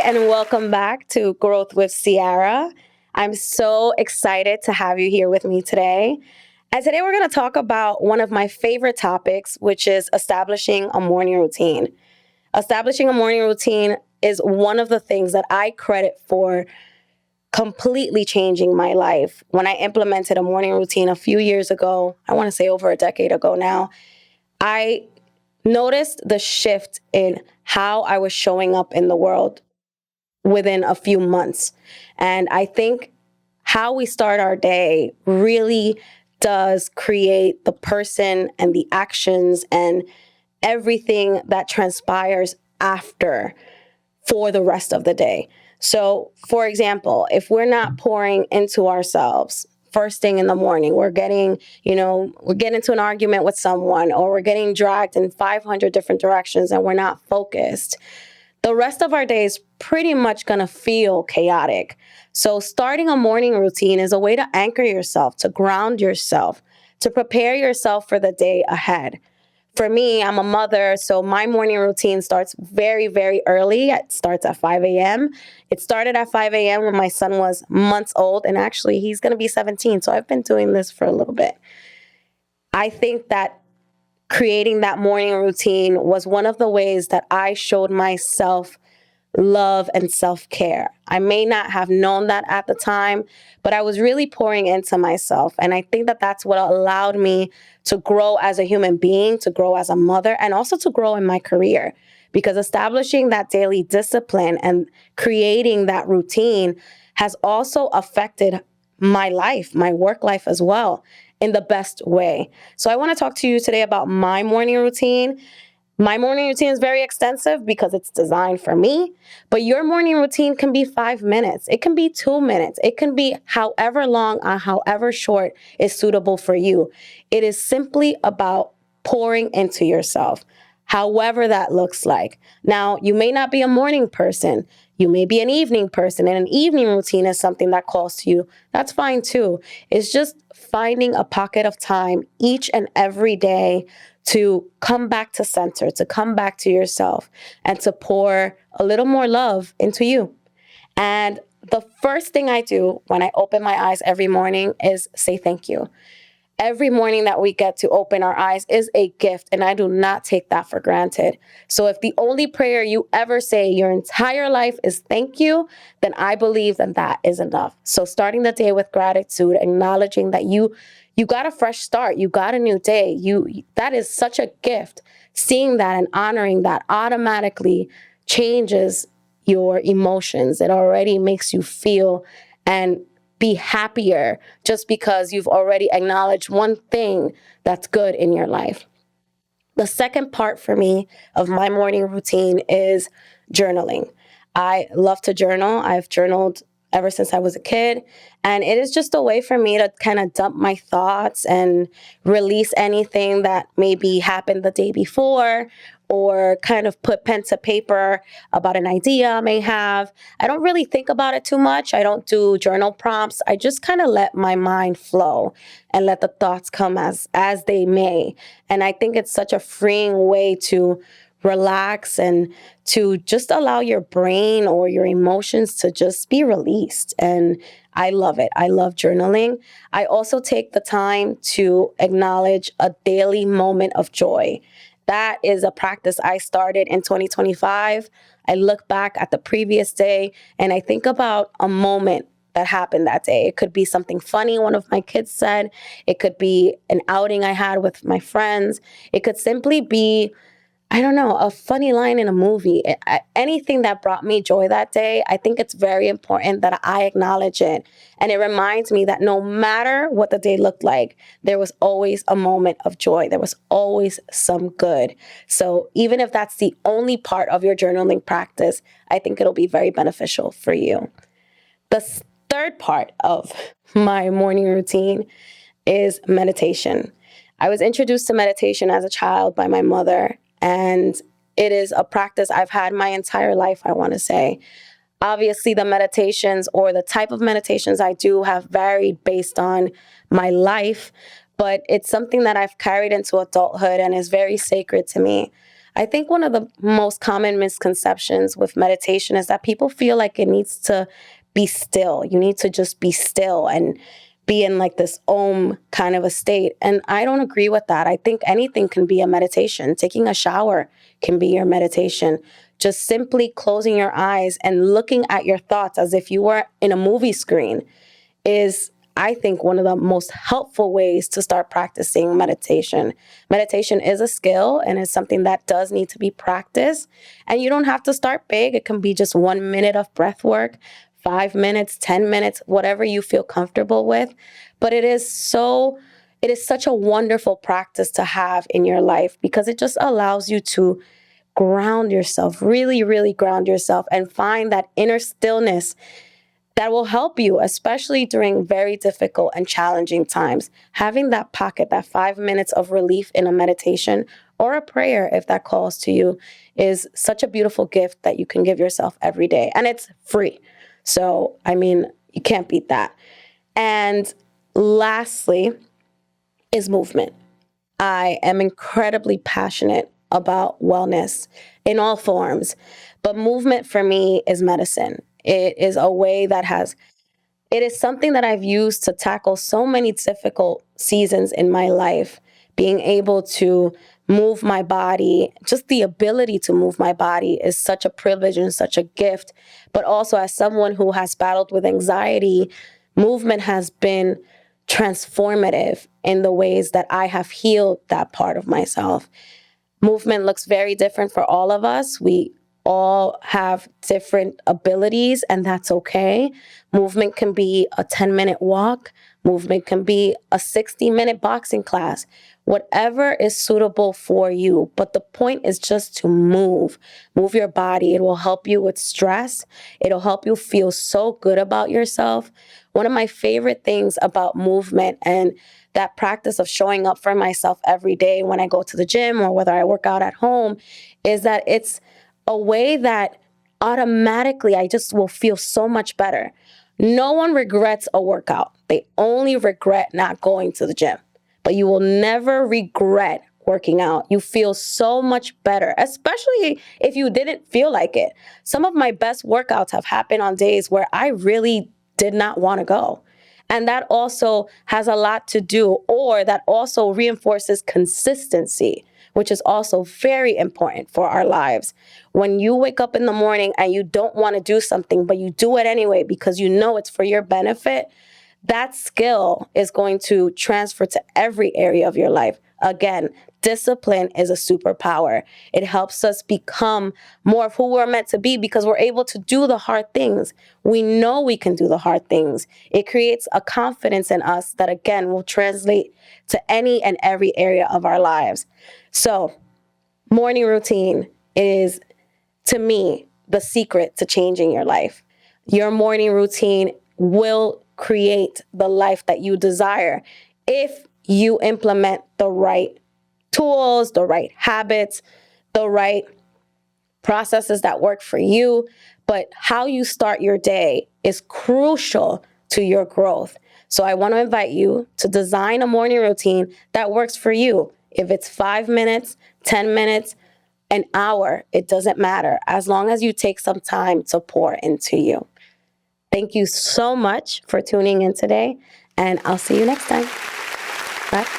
and welcome back to Growth with Ciara. I'm so excited to have you here with me today. And today we're going to talk about one of my favorite topics, which is establishing a morning routine. Establishing a morning routine is one of the things that I credit for completely changing my life. When I implemented a morning routine a few years ago, I want to say over a decade ago now, I noticed the shift in how I was showing up in the world within a few months. And I think how we start our day really does create the person and the actions and everything that transpires after for the rest of the day. So, for example, if we're not pouring into ourselves first thing in the morning, we're getting into an argument with someone, or we're getting dragged in 500 different directions and we're not focused, the rest of our day is pretty much going to feel chaotic. So starting a morning routine is a way to anchor yourself, to ground yourself, to prepare yourself for the day ahead. For me, I'm a mother, so my morning routine starts very, very early. It starts at 5 a.m. It started at 5 a.m. when my son was months old, and actually he's going to be 17, so I've been doing this for a little bit. I think that creating that morning routine was one of the ways that I showed myself love and self-care. I may not have known that at the time, but I was really pouring into myself. And I think that that's what allowed me to grow as a human being, to grow as a mother, and also to grow in my career. Because establishing that daily discipline and creating that routine has also affected my life, my work life as well, in the best way. So I want to talk to you today about my morning routine. My morning routine is very extensive because it's designed for me, but your morning routine can be 5 minutes. It can be 2 minutes. It can be however long or however short is suitable for you. It is simply about pouring into yourself, however that looks like. Now, you may not be a morning person. You may be an evening person, and an evening routine is something that calls to you. That's fine too. It's just finding a pocket of time each and every day to come back to center, to come back to yourself, and to pour a little more love into you. And the first thing I do when I open my eyes every morning is say thank you. Every morning that we get to open our eyes is a gift, and I do not take that for granted. So if the only prayer you ever say your entire life is thank you, then I believe that that is enough. So starting the day with gratitude, acknowledging that you got a fresh start, you got a new day, that is such a gift. Seeing that and honoring that automatically changes your emotions. It already makes you feel and be happier just because you've already acknowledged one thing that's good in your life. The second part for me of my morning routine is journaling. I love to journal. I've journaled ever since I was a kid. And it is just a way for me to kind of dump my thoughts and release anything that maybe happened the day before, or kind of put pen to paper about an idea I may have. I don't really think about it too much. I don't do journal prompts. I just kind of let my mind flow and let the thoughts come as they may. And I think it's such a freeing way to relax and to just allow your brain or your emotions to just be released. And I love it. I love journaling. I also take the time to acknowledge a daily moment of joy. That is a practice I started in 2025. I look back at the previous day and I think about a moment that happened that day. It could be something funny one of my kids said. It could be an outing I had with my friends. It could simply be, I don't know, a funny line in a movie. Anything that brought me joy that day, I think it's very important that I acknowledge it. And it reminds me that no matter what the day looked like, there was always a moment of joy. There was always some good. So even if that's the only part of your journaling practice, I think it'll be very beneficial for you. The third part of my morning routine is meditation. I was introduced to meditation as a child by my mother. And it is a practice I've had my entire life, I want to say. Obviously, the meditations or the type of meditations I do have varied based on my life, but it's something that I've carried into adulthood and is very sacred to me. I think one of the most common misconceptions with meditation is that people feel like it needs to be still. You need to just be still and be in like this om kind of a state. And I don't agree with that. I think anything can be a meditation. Taking a shower can be your meditation. Just simply closing your eyes and looking at your thoughts as if you were in a movie screen is, I think, one of the most helpful ways to start practicing meditation. Meditation is a skill and it's something that does need to be practiced. And you don't have to start big. It can be just 1 minute of breath work, 5 minutes, 10 minutes, whatever you feel comfortable with. But it is such a wonderful practice to have in your life because it just allows you to ground yourself, really, really ground yourself and find that inner stillness that will help you, especially during very difficult and challenging times. Having that pocket, that 5 minutes of relief in a meditation or a prayer, if that calls to you, is such a beautiful gift that you can give yourself every day. And it's free. So, I mean, you can't beat that. And lastly is movement. I am incredibly passionate about wellness in all forms, but movement for me is medicine. It is a way it is something that I've used to tackle so many difficult seasons in my life. Being able to move my body, just the ability to move my body is such a privilege and such a gift. But also as someone who has battled with anxiety, movement has been transformative in the ways that I have healed that part of myself. Movement looks very different for all of us. We all have different abilities, and that's okay. Movement can be a 10-minute walk. Movement can be a 60-minute boxing class. Whatever is suitable for you. But the point is just to move. Move your body. It will help you with stress. It'll help you feel so good about yourself. One of my favorite things about movement and that practice of showing up for myself every day when I go to the gym or whether I work out at home is that it's a way that automatically I just will feel so much better. No one regrets a workout. They only regret not going to the gym. But you will never regret working out. You feel so much better, especially if you didn't feel like it. Some of my best workouts have happened on days where I really did not want to go. And that also has a lot to do, or that also reinforces consistency, which is also very important for our lives. When you wake up in the morning and you don't want to do something, but you do it anyway because you know it's for your benefit, that skill is going to transfer to every area of your life. Again, discipline is a superpower. It helps us become more of who we're meant to be because we're able to do the hard things. We know we can do the hard things. It creates a confidence in us that, again, will translate to any and every area of our lives. So, morning routine is, to me, the secret to changing your life. Your morning routine will create the life that you desire if you implement the right tools, the right habits, the right processes that work for you. But how you start your day is crucial to your growth. So I want to invite you to design a morning routine that works for you. If it's 5 minutes, 10 minutes, an hour, it doesn't matter, as long as you take some time to pour into you. Thank you so much for tuning in today, and I'll see you next time. Bye.